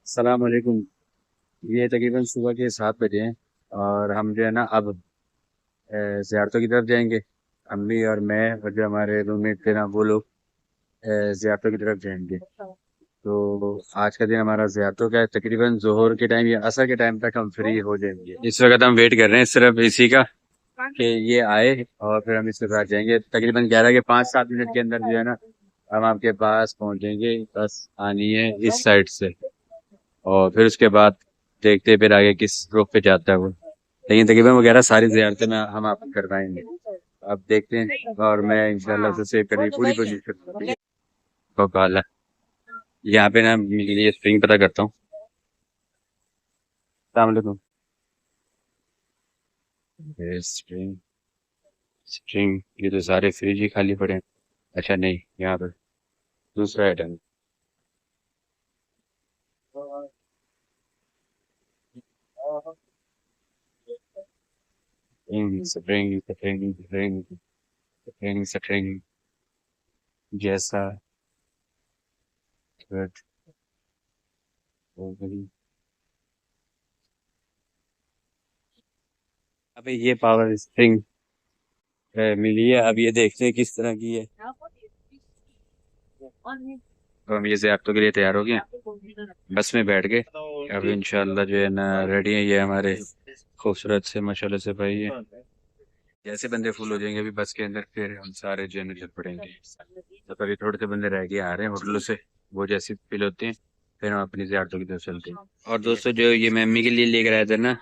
السلام علیکم۔ یہ تقریباً صبح کے 7 بجے ہیں اور ہم جو ہے نا اب زیارتوں کی طرف جائیں گے۔ امی اور میں اور جو ہمارے روم میٹ تھے نا وہ لوگ زیارتوں کی طرف جائیں گے۔ تو آج کا دن ہمارا زیارتوں کا ہے، تقریباً ظہر کے ٹائم یا عصر کے ٹائم تک ہم فری ہو جائیں گے۔ اس وقت ہم ویٹ کر رہے ہیں صرف اسی کا کہ یہ آئے اور پھر ہم اس کے ساتھ جائیں گے۔ تقریباً 11 کے 5-7 منٹ کے اندر جو ہے نا ہم آپ کے پاس پہنچیں گے، بس آنی ہے اس سائڈ سے، اور پھر اس کے بعد دیکھتے پھر آگے کس روپ پہ جاتا ہے وہ، لیکن تقریباً وغیرہ ساری زیارتیں میں ہم آپ کو کروائیں گے۔ اب دیکھتے ہیں اور میں انشاءاللہ اسے سیو کرنے کی پوری کوشش کروں گا۔ کالا یہاں پہ نا یہ اسپرنگ پتہ کرتا ہوں۔ السلام علیکم۔ اسپرنگ اسپرنگ یہ تو سارے فریج ہی خالی پڑے ہیں۔ اچھا نہیں، یہاں پہ دوسرا item spring spring spring spring spring جیسا گڈ ابھی یہ پاور اسپرنگ ملی ہے، اب یہ دیکھتے ہیں کس طرح کی ہے۔ تو ہم یہ زیارتوں کے لیے تیار ہو گئے ہیں، بس میں بیٹھ گئے، اب انشاءاللہ جو ہے نا ریڈی ہیں۔ یہ ہمارے خوبصورت سے ماشاءاللہ سے بھائی ہیں، جیسے بندے فل ہو جائیں گے ابھی بس کے اندر پھر ہم سارے جو ہے نا چل پڑیں گے۔ تو ابھی تھوڑے سے بندے رہ گئے آ رہے ہیں ہوٹلوں سے، وہ جیسے فل ہوتے ہیں پھر ہم اپنی زیارتوں کی طرف چلتے ہیں۔ اور دوستو جو یہ میں امی کے لیے لے کر آیا تھا نا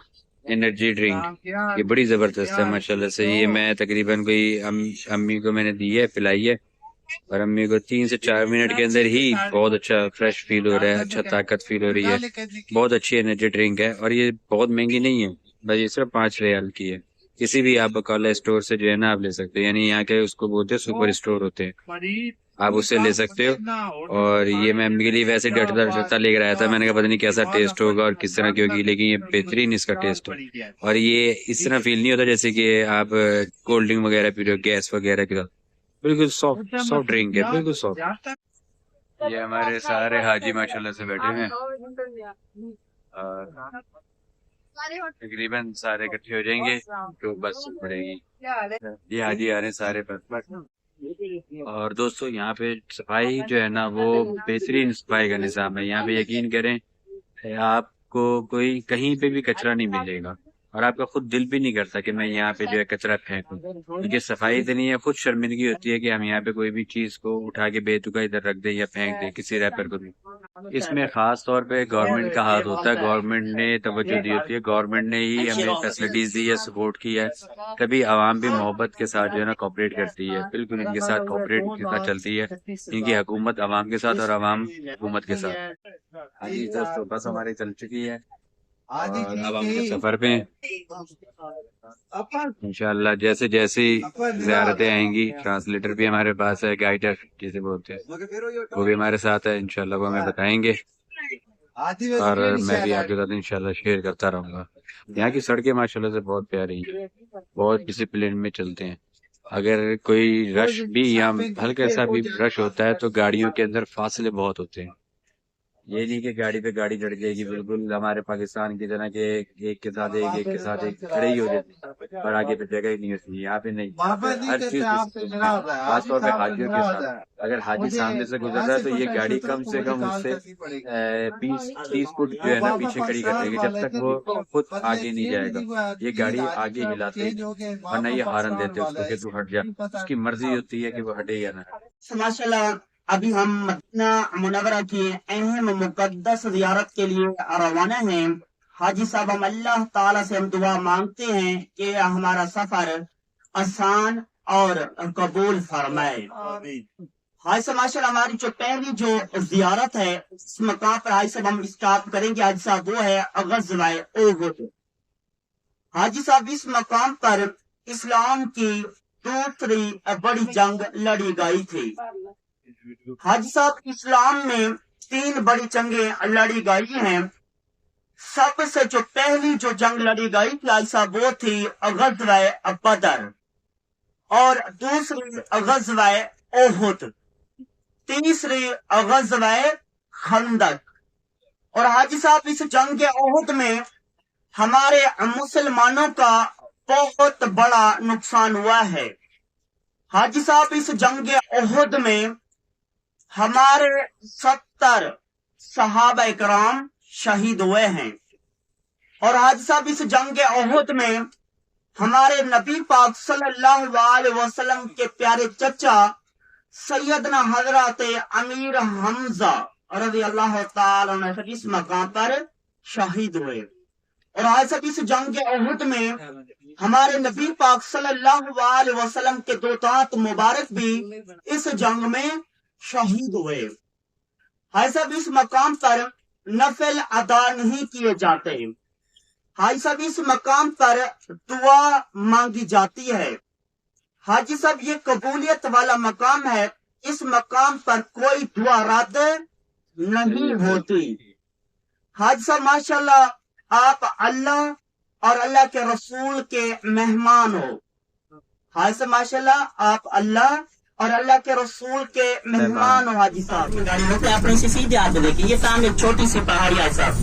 انرجی ڈرنک، یہ بڑی زبردست ہے ماشاءاللہ سے۔ یہ میں تقریباً کوئی امی کو میں نے دی ہے، پلائی ہے، اور امی کو 3 سے 4 منٹ کے اندر ہی بہت اچھا فریش فیل ہو رہا ہے، اچھا طاقت فیل ہو رہی ہے۔ بہت اچھی انرجی ڈرنک ہے اور یہ بہت مہنگی نہیں ہے، بس یہ صرف 5 ریال کی ہے۔ کسی بھی آپ بقالا اسٹور سے جو ہے نا آپ لے سکتے ہیں، یعنی یہاں کے اس کو بولتے ہیں سپر اسٹور ہوتے ہیں، آپ اس سے لے سکتے ہو۔ اور یہ میں امی کے لیے ویسے ڈرتا لے کر آیا تھا، میں نے کہا پتہ نہیں کیسا ٹیسٹ ہوگا اور کس طرح کی ہوگی، لیکن یہ بہترین اس کا ٹیسٹ ہے، اور یہ اس طرح فیل نہیں ہوتا جیسے کہ آپ کولڈ ڈرنک وغیرہ پی رہے ہو گیس وغیرہ کے ساتھ، بالکل سافٹ سافٹ ڈرنک ہے، بالکل سافٹ۔ یہ ہمارے سارے حاجی ماشاءاللہ سے بیٹھے ہیں اور تقریباً سارے اکٹھے ہو جائیں گے تو بس پڑے گی۔ یہ حاجی آ رہے ہیں سارے بس۔ اور دوستو یہاں پہ صفائی جو ہے نا وہ بہترین صفائی کا نظام ہے، یہاں پہ یقین کریں آپ کو کوئی کہیں پہ بھی کچرا نہیں ملے گا، اور آپ کا خود دل بھی نہیں کرتا کہ میں یہاں پہ جو ہے کچرا پھینکوں، کیونکہ صفائی اتنی ہے، خود شرمندگی ہوتی ہے کہ ہم یہاں پہ کوئی بھی چیز کو اٹھا کے بے تکا ادھر رکھ دیں یا پھینک دیں کسی ریپر کو بھی۔ اس میں خاص طور پہ گورنمنٹ کا ہاتھ ہوتا ہے، گورنمنٹ نے توجہ دی ہوتی ہے، گورنمنٹ نے ہی ہمیں فیسلٹیز دی ہے، سپورٹ کی ہے، تبھی عوام بھی محبت کے ساتھ جو ہے نا کوپریٹ کرتی ہے، بالکل ان کے ساتھ کوپریٹ کے ساتھ چلتی ہے، ان کی حکومت عوام کے ساتھ اور عوام حکومت کے ساتھ۔ ہاں جی دوستو بس ہماری چل چکی ہے اور اب ہم سفر پہ ہیں انشاءاللہ۔ جیسے جیسے زیارتیں آئیں گی، ٹرانسلیٹر بھی ہمارے پاس ہے، گائیڈر جسے بولتے ہیں، وہ بھی ہمارے ساتھ ہے، انشاءاللہ وہ ہمیں بتائیں گے، اور میں بھی آپ کے ساتھ انشاءاللہ شیئر کرتا رہوں گا۔ یہاں کی سڑکیں ماشاءاللہ سے بہت پیاری ہیں، بہت ڈسپلن میں چلتے ہیں۔ اگر کوئی رش بھی یا ہلکا سا بھی رش ہوتا ہے تو گاڑیوں کے اندر فاصلے بہت ہوتے ہیں، یہ نہیں کہ گاڑی پہ گاڑی چڑھ جائے گی، بالکل ہمارے پاکستان کی طرح کہ ایک کے ساتھ ایک کے ساتھ ایک کھڑے ہی ہو جاتے اور آگے پہ جگہ ہی نہیں ہوتی، یہاں پہ نہیں، ہر چیز خاص طور پہ حاجیوں کے ساتھ اگر حاجی سامنے سے گزر رہا ہے تو یہ گاڑی کم سے کم اس سے 20-30 فٹ جو ہے نا پیچھے کھڑی کر دے گی، جب تک وہ خود آگے نہیں جائے گا، یہ گاڑی آگے ہلاتے ورنہ یہ ہارن دیتے اس کو کہ تو ہٹ جا، اس کی مرضی ہوتی ہے کہ وہ ہٹے یا نہ ہٹے۔ ماشاءاللہ ابھی ہم مدینہ منورہ کی اہم مقدس زیارت کے لیے روانہ ہیں۔ حاجی صاحب ہم اللہ تعالیٰ سے ہم دعا مانگتے ہیں کہ ہمارا سفر آسان اور قبول فرمائے۔ حاجی صاحب ماشاءاللہ ہماری جو پہلی جو زیارت ہے اس مقام پر حاجی صاحب ہم اسٹارٹ کریں گے، حاجی صاحب وہ ہے غزوہ احد۔ حاجی صاحب اس مقام پر اسلام کی دوسری بڑی جنگ لڑی گئی تھی۔ حاجی صاحب اسلام میں 3 بڑی جنگیں لڑی گئی ہیں، سب سے جو پہلی جو جنگ لڑی گئی تھی حاجی صاحب وہ تھی غزوہ بدر، اور دوسری غزوہ احد، تیسری غزوہ خندق، اور حاجی صاحب اس جنگ احد میں ہمارے مسلمانوں کا بہت بڑا نقصان ہوا ہے. حاجی صاحب اس جنگ احد میں ہمارے 70 صحابہ کرام شہید ہوئے ہیں. اور حاجی صاحب اس جنگ احد میں ہمارے نبی پاک صلی اللہ علیہ وسلم کے پیارے چچا سیدنا حضرت امیر حمزہ رضی اللہ تعالی عنہ اس مقام پر شہید ہوئے. اور حاجی صاحب اس جنگ احد میں ہمارے نبی پاک صلی اللہ علیہ وسلم کے 2 دانت مبارک بھی اس جنگ میں شہید ہوئے. حاجی صاحب اس مقام پر نفل ادا نہیں کیے جاتے. حاجی صاحب اس مقام پر دعا مانگی جاتی ہے. حاجی صاحب یہ قبولیت والا مقام ہے. اس مقام پر کوئی دعا رد نہیں ہوتی. حاجی صاحب ماشاءاللہ آپ اللہ اور اللہ کے رسول کے مہمان ہو. حاجی صاحب ماشاءاللہ آپ اللہ اور اللہ کے رسول کے مہمان ہو. حاجی صاحب آپ نے سیدھے ہاتھ دیکھیں، یہ سامنے ایک چھوٹی سی پہاڑی ہے صاحب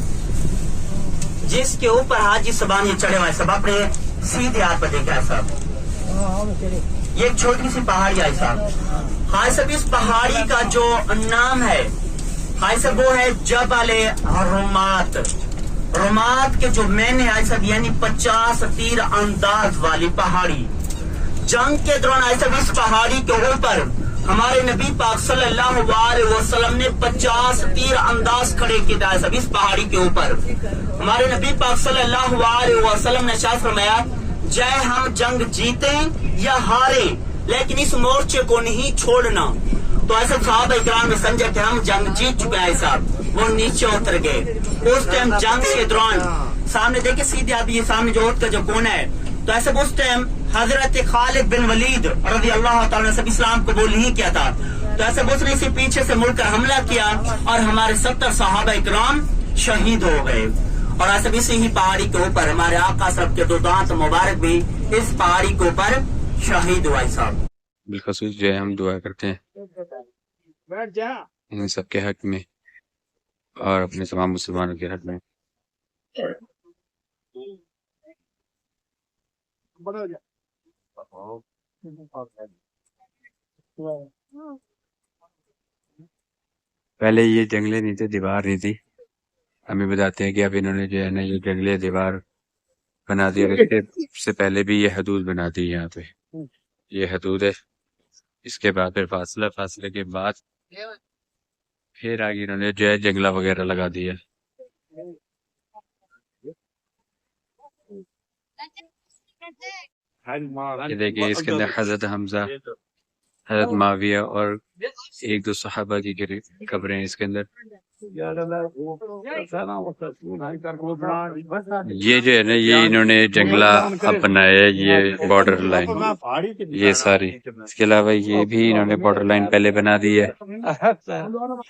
جس کے اوپر حاجی صاحب یہ چڑھے ہوئے. صاحب اپنے سیدھے ہاتھ پہ دیکھا ہے صاحب، یہ ایک چھوٹی سی پہاڑی ہے صاحب. حاجی صاحب اس پہاڑی کا جو نام ہے حاجی صاحب وہ ہے جبل رمات. رمات کے جو مین ہے حاجی صاحب یعنی 50 تیر انداز والی پہاڑی. جنگ کے دوران حاجی صاحب اس پہاڑی کے اوپر ہمارے نبی پاک صلی اللہ علیہ وسلم نے 50 تیر انداز کھڑے کیے تھے. صاحب اس پہاڑی کے اوپر ہمارے نبی پاک صلی اللہ علیہ وسلم نے ارشاد فرمایا چاہے ہم جنگ جیتیں یا ہاریں لیکن اس مورچے کو نہیں چھوڑنا. تو ایسے صحابہ اکرام نے سمجھا کہ ہم جنگ جیت چکے ہیں صاحب، وہ نیچے اتر گئے. اس ٹائم جنگ کے دوران سامنے دیکھیں سیدھے آپ یہ سامنے جو عہد کا جو کونا ہے تو ایسے اس ٹائم حضرت خالد بن ولید رضی اللہ تعالیٰ نے اسلام قبول نہیں کیا تھا. تو ایسے اس نے اسی پیچھے سے مڑ کر حملہ کیا اور ہمارے 70 صحابہ اکرام شہید ہو گئے. اور ایسے اسی ہی پہاڑی کے اوپر ہمارے آقا صاحب کے 2 دانت مبارک بھی اس پہاڑی کے اوپر شہید ہوئے صاحب. بالخصوص جو ہے ہم دعا کرتے ہیں ان سب کے حق میں اور اپنے تمام مسلمانوں کے حق میں. پہلے یہ جنگلے نہیں تھے، دیوار نہیں تھی. ہمیں بتاتے ہیں کہ اب انہوں نے جو ہے نا یہ جنگلے دیوار بنا دی. اس سے پہلے بھی یہ حدود بنا دی. یہاں پہ یہ حدود ہے. اس کے بعد پھر فاصلے کے بعد پھر آگے انہوں نے جو ہے جنگلہ وغیرہ لگا دیا. یہ دیکھیے اس کے اندر حضرت حمزہ، حضرت معاویہ اور 1-2 صحابہ کی قبریں ہیں اس کے اندر. یہ جو ہے نا یہ انہوں نے جنگلہ اب بنایا ہے، یہ بارڈر لائن یہ ساری. اس کے علاوہ یہ بھی انہوں نے بارڈر لائن پہلے بنا دی ہے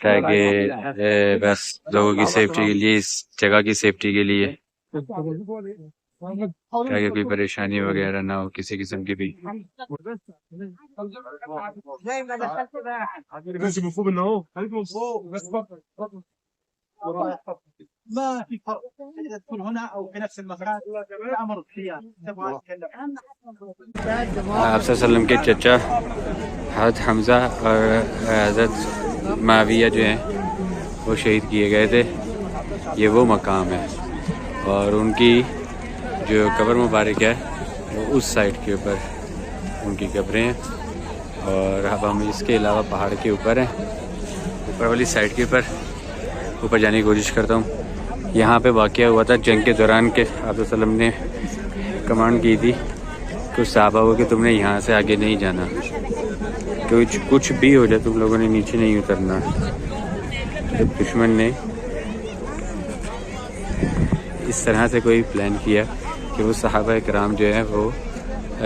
تاکہ بس لوگوں کی سیفٹی کے لیے، اس جگہ کی سیفٹی کے لیے تاکہ کوئی پریشانی وغیرہ نہ ہو کسی قسم کی بھی. آپ صلی اللہ علیہ وسلم کے چچا حضرت حمزہ اور حضرت معاویہ جو ہیں وہ شہید کیے گئے تھے. یہ وہ مقام ہے اور ان کی جو قبر مبارک ہے وہ اس سائڈ کے اوپر ان کی قبریں ہیں. اور اب ہم اس کے علاوہ پہاڑ کے اوپر ہیں، اوپر والی سائڈ کے اوپر جانے کی کوشش کرتا ہوں. یہاں پہ واقعہ ہوا تھا جنگ کے دوران کہ آپ صلی اللہ علیہ وسلم نے کمانڈ کی تھی کچھ صحابہ کو کہ تم نے یہاں سے آگے نہیں جانا، کچھ بھی ہو جائے تم لوگوں نے نیچے نہیں اترنا. جب دشمن نے اس طرح سے کوئی پلان کیا کہ وہ صحابہ کرام جو ہے وہ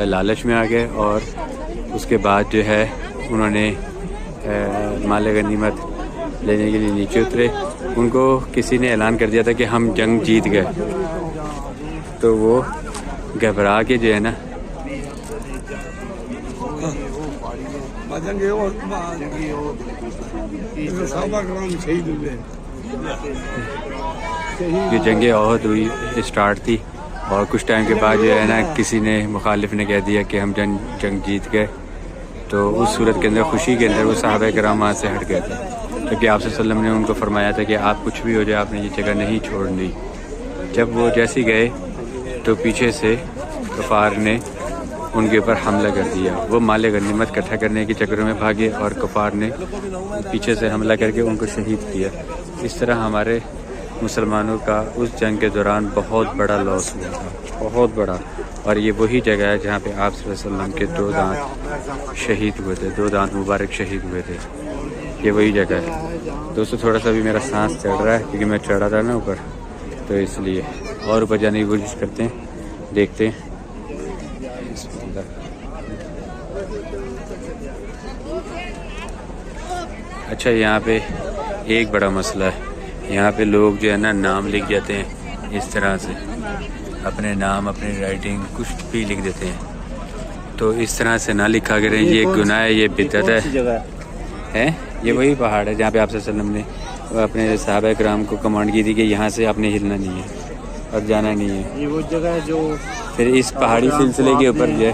لالچ میں آ گئے اور اس کے بعد جو ہے انہوں نے مال غنیمت لینے کے لیے نیچے اترے. ان کو کسی نے اعلان کر دیا تھا کہ ہم جنگ جیت گئے، تو وہ گھبرا کے جو ہے نا یہ جنگ عہد ہوئی اسٹارٹ تھی، اور کچھ ٹائم کے بعد جو ہے نا کسی نے مخالف نے کہہ دیا کہ ہم جنگ جیت گئے، تو اس صورت کے اندر خوشی کے اندر وہ صحابہ کرام وہاں سے ہٹ گئے تھے، کیونکہ آپ صلی اللہ علیہ وسلم نے ان کو فرمایا تھا کہ آپ کچھ بھی ہو جائے آپ نے یہ جگہ نہیں چھوڑنی۔ جب وہ جیسے گئے تو پیچھے سے کفار نے ان کے اوپر حملہ کر دیا، وہ مال غنیمت اکٹھا کرنے کے چکروں میں بھاگے اور کفار نے پیچھے سے حملہ کر کے ان کو شہید کیا۔ اس طرح ہمارے مسلمانوں کا اس جنگ کے دوران بہت بڑا لاس ہوا تھا، بہت بڑا، اور یہ وہی جگہ ہے جہاں پہ آپ صلی اللہ علیہ وسلم کے 2 دانت شہید ہوئے تھے، 2 دانت مبارک شہید ہوئے تھے، یہ وہی جگہ ہے۔ دوستو تھوڑا سا بھی میرا سانس چڑھ رہا ہے کیونکہ میں چڑھا تھا نا اوپر، تو اس لیے اور اوپر جانے کی کوشش کرتے ہیں، دیکھتے ہیں۔ اچھا، یہاں پہ ایک بڑا مسئلہ ہے، یہاں پہ لوگ جو ہے نا نام لکھ جاتے ہیں اس طرح سے، اپنے نام اپنی رائٹنگ کچھ بھی لکھ دیتے ہیں، تو اس طرح سے نہ لکھا کریں، یہ گناہ ہے، یہ بدعت ہے۔ یہ وہی پہاڑ ہے جہاں پہ آپ صلی اللہ علیہ وسلم نے اپنے صحابہ کرام کو کمانڈ کی تھی کہ یہاں سے آپ نے ہلنا نہیں ہے اور جانا نہیں ہے۔ یہ وہ جگہ ہے جو پھر اس پہاڑی سلسلے کے اوپر جو ہے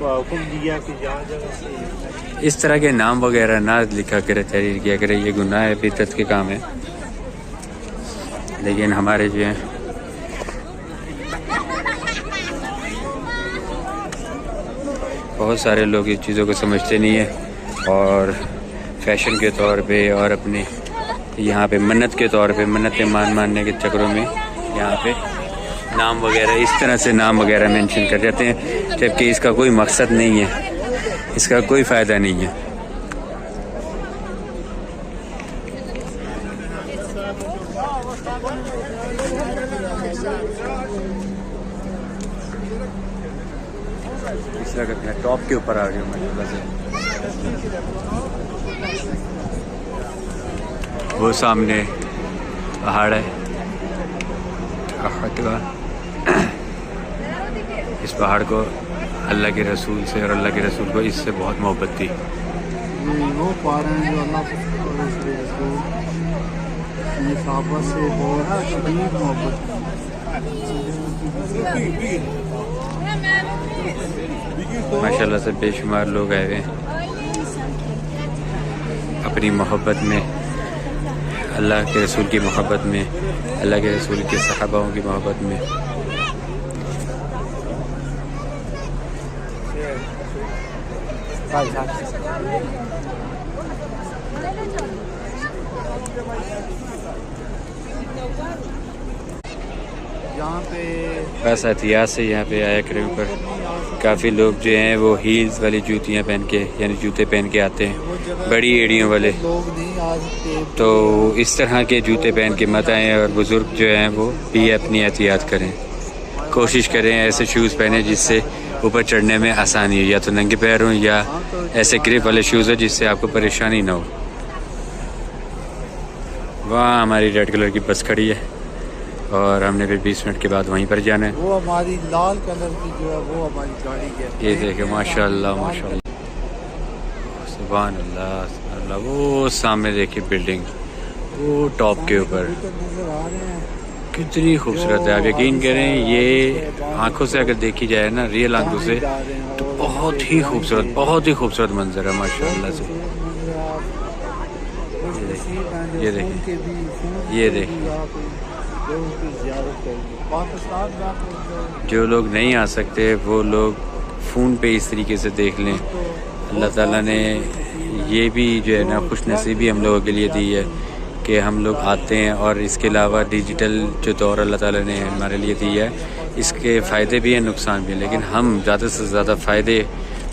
حکم دیا کہ جہاں جگہ سے اس طرح کے نام وغیرہ نہ لکھا کرے، تحریر کیا کرے، یہ گناہ ہے، بدعت کے کام ہے۔ لیکن ہمارے جو ہیں بہت سارے لوگ اس چیزوں کو سمجھتے نہیں ہیں، اور فیشن کے طور پہ اور اپنے یہاں پہ منت کے طور پہ منتیں ماننے کے چکروں میں یہاں پہ نام وغیرہ اس طرح سے نام وغیرہ مینشن کر جاتے ہیں، جبکہ اس کا کوئی مقصد نہیں ہے، اس کا کوئی فائدہ نہیں ہے۔ اس طرح کرتے ہیں، ٹاپ کے اوپر آ گئے ہوں میں سے۔ وہ سامنے پہاڑ ہے، اس پہاڑ کو اللہ کے رسول سے اور اللہ کے رسول کو اس سے بہت محبت تھی۔ وہ پا رہے ہیں جو اللہ کے رسول صحابہ سے بہت شدید محبت ماشاء اللہ سے بے شمار لوگ آئے ہوئے ہیں اپنی محبت میں، اللہ کے رسول کی محبت میں، اللہ کے رسول کے صحاباؤں کی محبت میں۔ یہاں پہ بس احتیاط سے یہاں پہ آیا کریں اوپر۔ کافی لوگ جو ہیں وہ ہیلز والی جوتیاں پہن کے، یعنی جوتے پہن کے آتے ہیں، بڑی ایڑیوں والے، لوگ نہیں آ سکتے، تو اس طرح کے جوتے پہن کے مت آئیں، اور بزرگ جو ہیں وہ بھی اپنی احتیاط کریں، کوشش کریں ایسے شوز پہنیں جس سے اوپر چڑھنے میں آسانی ہو، یا تو ننگے پیر ہوں یا ایسے گرپ والے شوز ہوں جس سے آپ کو پریشانی نہ ہو۔ وہاں ہماری ریڈ کلر کی بس کھڑی ہے، اور ہم نے پھر 20 منٹ کے بعد وہیں پر جانا ہے۔ وہ ہماری لال کلر کی جو ہے وہ ہماری گاڑی ہے۔ یہ دیکھیں ماشاء اللہ ماشاء اللہ، سبحان اللہ سبحان اللہ، وہ سامنے دیکھیں بلڈنگ، وہ ٹاپ کے اوپر نظر آ رہے ہیں، کتنی خوبصورت ہے۔ آپ یقین کریں، یہ آنکھوں سے اگر دیکھی جائے نا، ریئل آنکھوں سے، تو بہت ہی خوبصورت، بہت ہی خوبصورت منظر ہے ماشاء اللہ سے۔ یہ دیکھیں، یہ دیکھیں، جو لوگ نہیں آ سکتے وہ لوگ فون پہ اس طریقے سے دیکھ لیں۔ اللہ تعالیٰ نے یہ بھی جو ہے نا خوش نصیبی ہم لوگوں کے لیے دی ہے کہ ہم لوگ آتے ہیں، اور اس کے علاوہ ڈیجیٹل جو دور اللہ تعالیٰ نے ہمارے لیے دی ہے، اس کے فائدے بھی ہیں نقصان بھی ہیں، لیکن ہم زیادہ سے زیادہ فائدے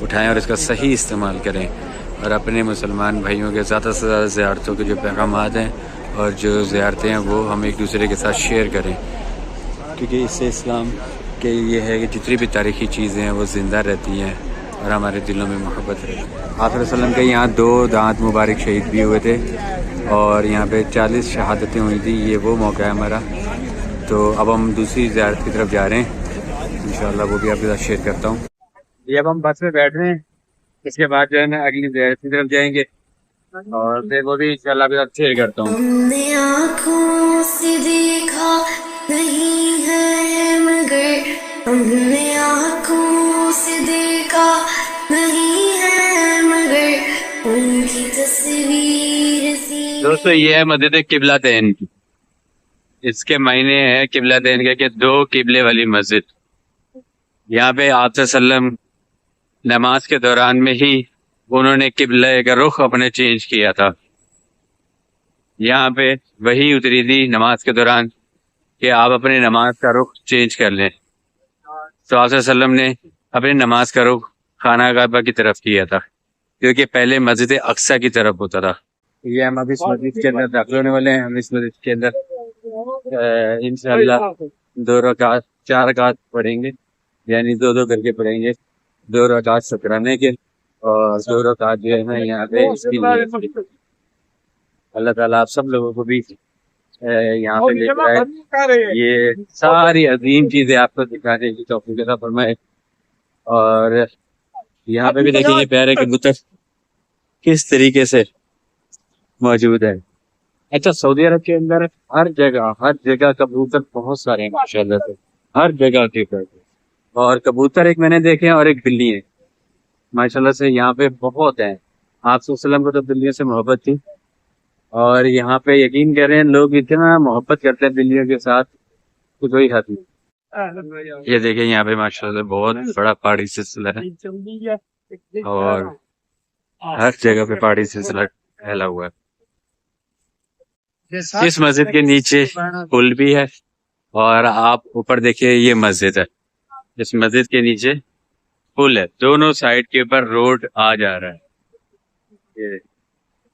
اٹھائیں اور اس کا صحیح استعمال کریں، اور اپنے مسلمان بھائیوں کے زیادہ سے زیادہ زیارتوں کے جو پیغامات ہیں اور جو زیارتیں ہیں وہ ہم ایک دوسرے کے ساتھ شیئر کریں، کیونکہ اس سے اسلام کے یہ ہے کہ جتنی بھی تاریخی چیزیں ہیں وہ زندہ رہتی ہیں اور ہمارے دلوں میں محبت رہتی ہے۔ آپ صلی اللہ علیہ وسلم کے یہاں 2 دانت مبارک شہید بھی ہوئے تھے، اور یہاں پہ 40 شہادتیں ہوئی تھیں، یہ وہ موقع ہے ہمارا۔ تو اب ہم دوسری زیارت کی طرف جا رہے ہیں، انشاءاللہ وہ بھی آپ کے ساتھ شیئر کرتا ہوں۔ یہ اب ہم بس میں بیٹھ رہے ہیں، اس کے بعد جو ہے نا اگلی زیارت کی طرف جائیں گے، اور پھر وہ بھی انشاءاللہ آپ کے ساتھ شیئر کرتا ہوں۔ دوستو یہ ہے مسجد قبلہ تین کی. اس کے معنی ہے قبلہ تین کے کہ دو قبلے والی مسجد. یہاں پہ آپ صلی اللہ علیہ وسلم نماز کے دوران میں ہی انہوں نے قبلہ کا رخ اپنے چینج کیا تھا. یہاں پہ وہی اتری تھی نماز کے دوران کہ آپ اپنے نماز کا رخ چینج کر لیں. تو آپ صلی اللہ علیہ وسلم نے اپنی نماز کا رخ خانہ کعبہ کی طرف کیا تھا کیونکہ پہلے مسجد اقصی کی طرف ہوتا تھا. یہ ہم اب اس مسجد کے اندر داخل ہونے والے ہیں. ہم اس مسجد کے اندر انشاءاللہ 2 رکعت 4 رکعت پڑھیں گے، یعنی 2 کر کے پڑھیں گے. 2 رکعت شکرانے کے اور 2 رکعت جو ہے نا یہاں پہ اس کے لیے. اللہ تعالیٰ آپ سب لوگوں کو بھی یہاں پہ لے کر آئے، یہ ساری عظیم چیزیں آپ کو دکھانے کی توفیق عطا فرمائے. اور یہاں پہ بھی دیکھیں یہ پیارے کبوتر کس طریقے سے موجود ہے. اچھا سعودی عرب کے اندر ہر جگہ کبوتر بہت سارے ہیں ماشاءاللہ سے، ہر جگہ کبوتر. اور کبوتر ایک میں نے دیکھے ہیں اور ایک بلی ہے ماشاءاللہ سے یہاں پہ بہت ہیں. آپ صلی اللہ علیہ وسلم کو تو بلیوں سے محبت تھی اور یہاں پہ یقین کریں لوگ اتنا محبت کرتے ہیں بلیوں کے ساتھ کہ کوئی حد نہیں. یہ دیکھیں یہاں پہ ماشاءاللہ بہت بڑا پہاڑی سلسلہ ہے اور ہر جگہ پہ پہاڑی سلسلہ پھیلا ہوا ہے. اس مسجد کے نیچے پل بھی ہے اور آپ اوپر دیکھیں یہ مسجد ہے. اس مسجد کے نیچے پل ہے، دونوں سائڈ کے اوپر روڈ آ جا رہا ہے. یہ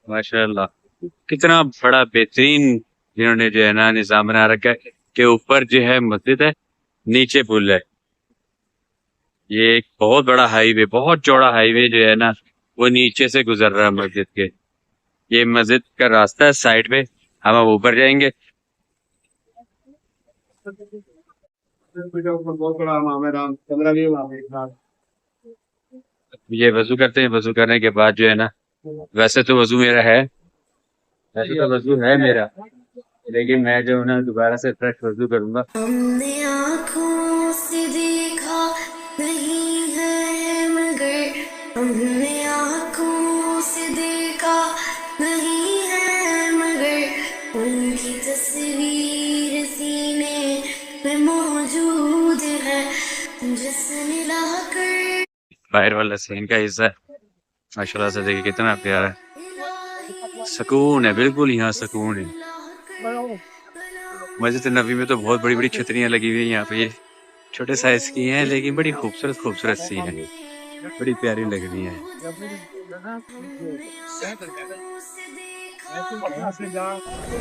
ماشاءاللہ کتنا بڑا بہترین جنہوں نے جو ہے نا نظام بنا رکھا ہے کہ اوپر جو ہے مسجد ہے نیچے پل ہے. یہ ایک بہت بڑا ہائی وے، بہت چوڑا ہائی وے جو ہے نا وہ نیچے سے گزر رہا ہے مسجد کے. یہ مسجد کا راستہ ہے سائڈ پہ، ہم اب اوپر جائیں گے. یہ وضو کرتے ہیں، وضو کرنے کے بعد جو ہے نا ویسے تو وضو میرا ہے، ویسے تو وضو ہے میرا، لیکن میں جو ہے نا دوبارہ سے فریش وضو کروں گا. ہم نے آنکھوں سے دیکھا نہیں ہے مگر، ہم نے آنکھوں سے دیکھا نہیں ہے مگر، ان کی تصویر سینے میں موجود ہے جس نے لا کر باہر والا سین کا حصہ ہے ماشاءاللہ سے. دیکھیں کتنا پیارا ہے، سکون ہے، بالکل یہاں سکون ہے. مسجد نبوی میں تو بہت بڑی بڑی چھتریاں لگی ہوئی ہیں، یہاں پہ یہ چھوٹے سائز کی ہیں لیکن بڑی خوبصورت سی ہیں، بڑی پیاری لگ رہی ہیں.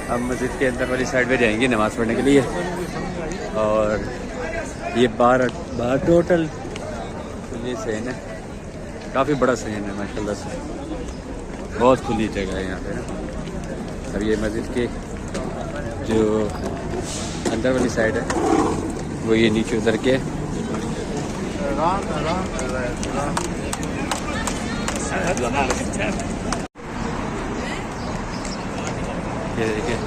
ہم مسجد کے اندر والی سائڈ پہ جائیں گے نماز پڑھنے کے لیے. اور یہ باہر ٹوٹل یہ سین ہے، کافی بڑا سین ہے ماشاءاللہ سے، بہت کھلی جگہ ہے یہاں پہ. اب یہ مسجد کے جو اندر والی سائڈ ہے وہ یہ نیچے اتر کے یہ دیکھیں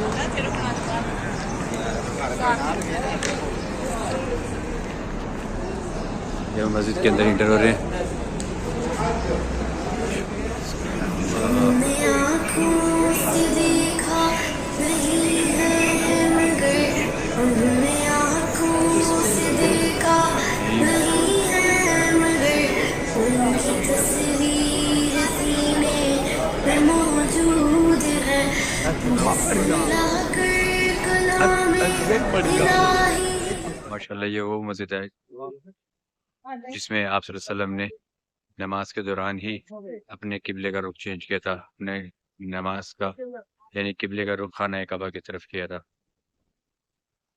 یہ مسجد کے اندر انٹر ہو رہے ہیں. ہم نے آنکھوں سے دیکھا نہیں ہے مگر، ہم نے آنکھوں سے دیکھا نہیں ہے مگر، ان کی تصویر سینے میں موجود ہے جس نے لا کر کلام الہی. ماشاءاللہ یہ وہ مسجد ہے جس میں آپ صلی اللہ علیہ وسلم نے نماز کے دوران ہی اپنے قبلے کا رخ چینج کیا تھا، اپنے نماز کا یعنی قبلے کا رخ خانہ کعبہ کی طرف کیا تھا.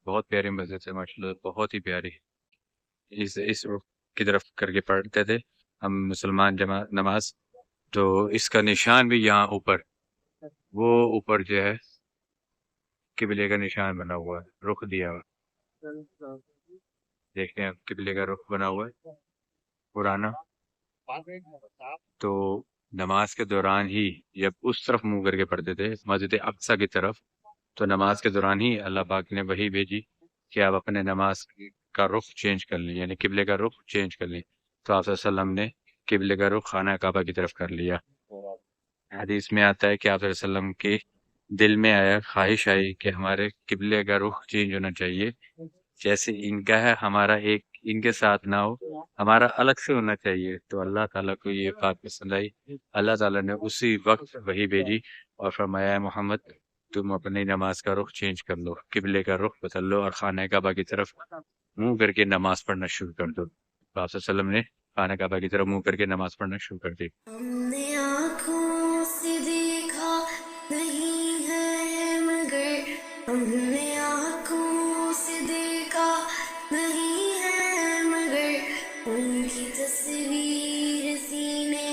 بہت پیاری مسجد ہے ماشاءاللہ، بہت ہی پیاری. اس رخ کی طرف کر کے پڑھتے تھے ہم مسلمان جماعت نماز. تو اس کا نشان بھی یہاں اوپر، وہ اوپر جو ہے قبلے کا نشان بنا ہوا ہے، رخ دیا ہوا. دیکھتے ہیں قبلے کا رخ بنا ہوا ہے پرانا. تو نماز کے دوران ہی جب اس طرف منہ کر کے پڑھتے تھے مسجد اقصی کی طرف، تو نماز کے دوران ہی اللہ پاک نے وہی بھیجی کہ آپ اپنے نماز کا رخ چینج کر لیں، یعنی قبلے کا رخ چینج کر لیں. تو آپ صلی اللہ علیہ وسلم نے قبلے کا رخ خانہ کعبہ کی طرف کر لیا. حدیث میں آتا ہے کہ آپ صلی اللہ علیہ وسلم کے دل میں آیا، خواہش آئی کہ ہمارے قبلے کا رخ چینج ہونا چاہیے، جیسے ان کا ہے ہمارا ایک ان کے ساتھ نہ ہو، ہمارا الگ سے ہونا چاہیے۔ تو اللہ تعالیٰ کو یہ بات پسند آئی، اللہ تعالیٰ نے اسی وقت وحی بھیجی اور فرمایا ہے محمد تم اپنی نماز کا رخ چینج کر لو، قبلے کا رخ بدل لو اور خانہ کعبہ کی طرف منہ کر کے نماز پڑھنا شروع کر دو۔ آپ صلی اللہ علیہ وسلم نے خانہ کعبہ کی طرف منہ کر کے نماز پڑھنا شروع کر دی۔ ہم نے آنکھوں سے دیکھا نہیں ہے مگر ہم نے آنکھوں سے دیکھا نہیں ہے مگر ان کی تصویر سینے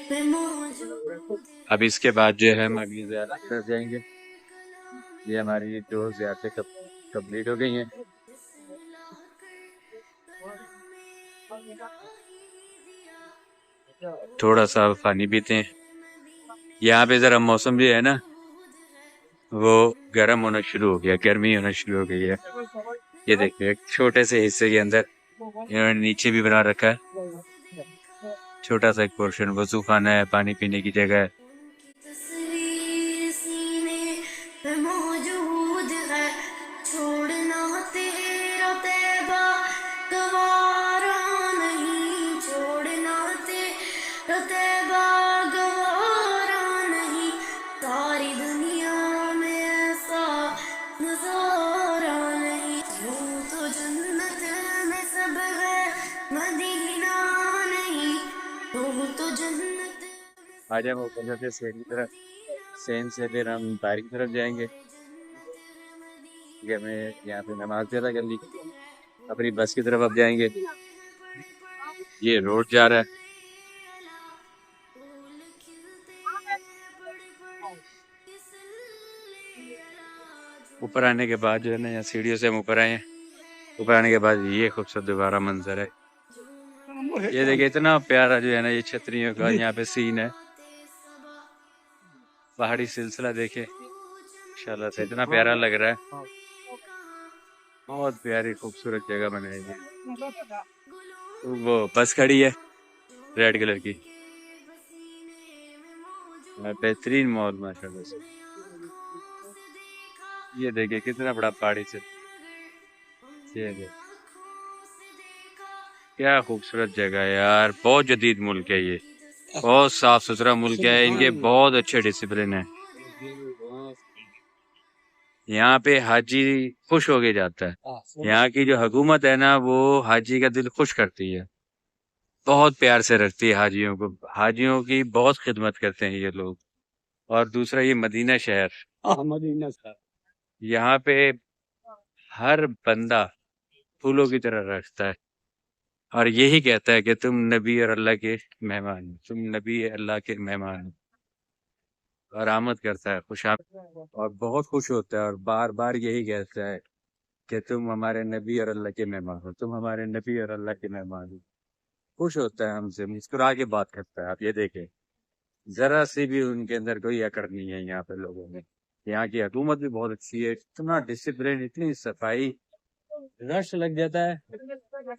میں موجود اب اس کے بعد جو ہے ہم اگلی زیارت کر جائیں گے۔ یہ ہماری 2 زیارتیں کمپلیٹ ہو گئی ہیں۔ تھوڑا سا پانی پیتے ہیں۔ یہاں پہ ذرا موسم جو ہے نا وہ گرم ہونا شروع ہو گیا، گرمی ہونا شروع ہو گئی ہے۔ یہ دیکھیں ایک چھوٹے سے حصے کے اندر انہوں نے نیچے بھی بنا رکھا ہے، چھوٹا سا ایک پورشن، وضو خانہ ہے، پانی پینے کی جگہ ہے۔ تصویر سینے میں موجود ہے، چھوڑنا تیرا طیبہ گوارا نہیں، چھوڑنا تیرا طیبہ گوارا نہیں، ساری دنیا میں ایسا نظارہ نہیں، یوں تو جنت میں سب ہے مدینہ نہیں، یوں تو جنت آج ہم اوپر جاتے سین کی طرف، سین سے پھر ہم باہر کی طرف جائیں گے کہ ہمیں یہاں پہ نماز زیادہ کر لی، اپنی بس کی طرف اب جائیں گے۔ یہ روڈ جا رہا ہے، اوپر آنے کے بعد جو ہے نا یہاں سیڑھیوں سے ہم اوپر آئے ہیں، اوپر آنے کے بعد یہ خوبصورت دوبارہ منظر ہے۔ یہ دیکھیں اتنا پیارا جو ہے نا یہ چھتریوں کا یہاں پہ سین ہے، پہاڑی سلسلہ دیکھیں انشاءاللہ سے اتنا پیارا لگ رہا ہے، بہت پیاری خوبصورت جگہ بنائی گئی۔ وہ بس کھڑی ہے ریڈ کلر کی، بہترین مال ماشاءاللہ سے۔ یہ دیکھیں کتنا بڑا پہاڑی سے، یہ دیکھیں کیا خوبصورت جگہ ہے یار، بہت جدید ملک ہے یہ، بہت صاف ستھرا ملک ہے، ان کے بہت اچھے ڈسپلن ہیں۔ یہاں پہ حاجی خوش ہو کے جاتا ہے، یہاں کی جو حکومت ہے نا وہ حاجی کا دل خوش کرتی ہے، بہت پیار سے رکھتی ہے حاجیوں کو، حاجیوں کی بہت خدمت کرتے ہیں یہ لوگ۔ اور دوسرا یہ مدینہ شہر، یہاں پہ ہر بندہ پھولوں کی طرح رکھتا ہے اور یہی کہتا ہے کہ تم نبی اور اللہ کے مہمان ہو، تم نبی اللہ کے مہمان ہو، اور آمد کرتا ہے، خوش آمد، اور بہت خوش ہوتا ہے اور بار بار یہی کہتا ہے کہ تم ہمارے نبی اور اللہ کے مہمان ہو، تم ہمارے نبی اور اللہ کے مہمان ہو، خوش ہوتا ہے ہم سے، مسکرا کے بات کرتا ہے۔ آپ یہ دیکھیں ذرا سی بھی ان کے اندر کوئی اکڑ نہیں ہے یہاں پہ لوگوں میں، یہاں کی حکومت بھی بہت اچھی ہے، اتنا ڈسپلن، اتنی صفائی، رش لگ جاتا ہے۔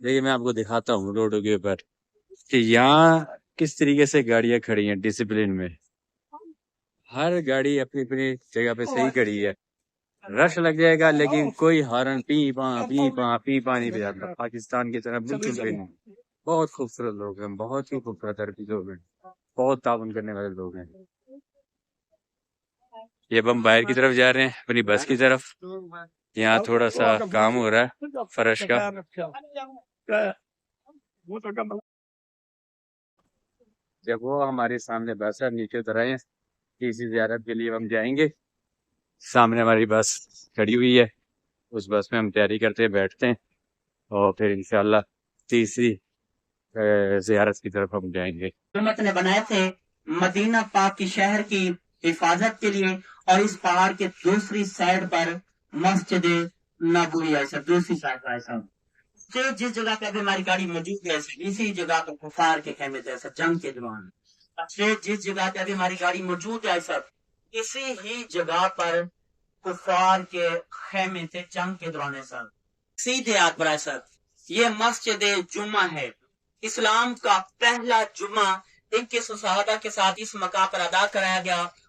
دیکھیے میں آپ کو دکھاتا ہوں روڈوں کے اوپر کہ یہاں کس طریقے سے گاڑیاں کھڑی ہیں ڈسپلن میں، ہر گاڑی اپنی اپنی جگہ پہ صحیح کھڑی ہے، رش لگ جائے گا لیکن کوئی ہارن پی پا نہیں بجاتا، پاکستان کی طرح بالکل بھی نہیں۔ بہت خوبصورت لوگ ہیں، بہت ہی خوبصورت عربی لوگ ہیں، بہت تعاون کرنے والے لوگ ہیں۔ یہ اب ہم باہر کی طرف جا رہے ہیں اپنی بس کی طرف، یہاں تھوڑا سا کام ہو رہا ہے فرش کا۔ جب وہ ہمارے سامنے بس ہے، نیچے اتر آئے ہیں، تیسری زیارت کے لیے ہم جائیں گے۔ سامنے ہماری بس کھڑی ہوئی ہے، اس بس میں ہم تیاری کرتے ہیں، بیٹھتے ہیں اور پھر انشاءاللہ تیسری زیارت کی طرف ہم جائیں گے۔ حکومت نے بنائے تھے مدینہ پاک کی شہر کی حفاظت کے لیے، اور اس پہاڑ کے دوسری سائڈ پر مسجد نبوی ہے سر، دوسری سائڈ پر ہے سر۔ جس جگہ پہ ابھی ہماری گاڑی موجود ہے سر، اسی جگہ پہ کفار کے خیمے تھے سر جنگ کے دوران۔ جس جگہ پہ ابھی ہماری گاڑی موجود ہے سر، اسی ہی جگہ پر کفار کے خیمے تھے جنگ کے دوران ہے سر۔ سیدھے ہاتھ پر ہے سر، یہ مسجد جمعہ ہے، اسلام کا پہلا جمعہ 21 صحابہ کے ساتھ اس مقام پر ادا کرایا گیا،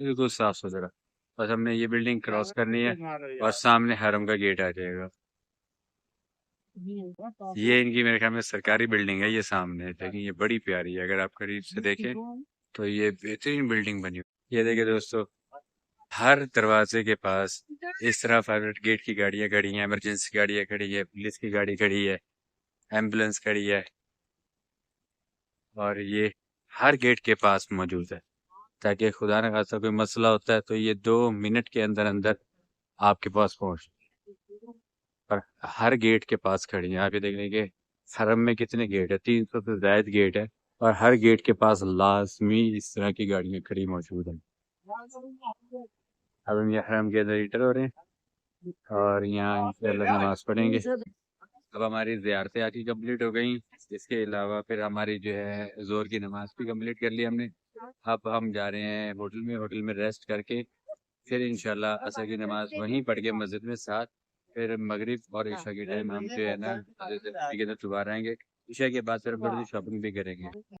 بالکل صاف ستھرا. بس ہم نے یہ بلڈنگ کراس کرنی ہے اور سامنے حرم کا گیٹ آ جائے گا. یہ ان کی میرے خیال میں سرکاری بلڈنگ ہے. یہ سامنے ہے لیکن یہ بڑی پیاری ہے. اگر آپ قریب سے دیکھیں تو یہ بہترین بلڈنگ بنی ہوئی. یہ دیکھیں دوستو, ہر دروازے کے پاس اس طرح فائر گیٹ کی گاڑیاں کھڑی ہیں, ایمرجنسی گاڑیاں کھڑی ہے, پولیس کی گاڑی کھڑی ہے, ایمبولینس کھڑی ہے, اور یہ ہر گیٹ کے پاس موجود ہے تاکہ خدا نہ خاصہ کوئی مسئلہ ہوتا ہے تو یہ 2 منٹ کے اندر اندر آپ کے پاس پہنچ. پر ہر گیٹ کے پاس کھڑی ہیں. آپ یہ دیکھ لیں کہ حرم میں کتنے گیٹ ہے, 300 سے زائد گیٹ ہے, اور ہر گیٹ کے پاس لازمی اس طرح کی گاڑیاں کھڑی موجود ہیں. اب ہم یہ حرم کے اندر انٹر ہو رہے ہیں اور یہاں انشاءاللہ نماز پڑھیں گے. اب ہماری زیارتیں آ کی کمپلیٹ ہو گئیں. اس کے علاوہ پھر ہماری جو ہے زور کی نماز بھی کمپلیٹ کر لی ہم نے. اب ہم جا رہے ہیں ہوٹل میں ریسٹ کر کے پھر انشاءاللہ عصر کی نماز وہیں پڑھ کے مسجد میں ساتھ, پھر مغرب اور عشاء کے ٹائم ہم جو ہے نا کے اندر دوبارہ آئیں گے. عشاء کے بعد پھر ہم شاپنگ بھی کریں گے.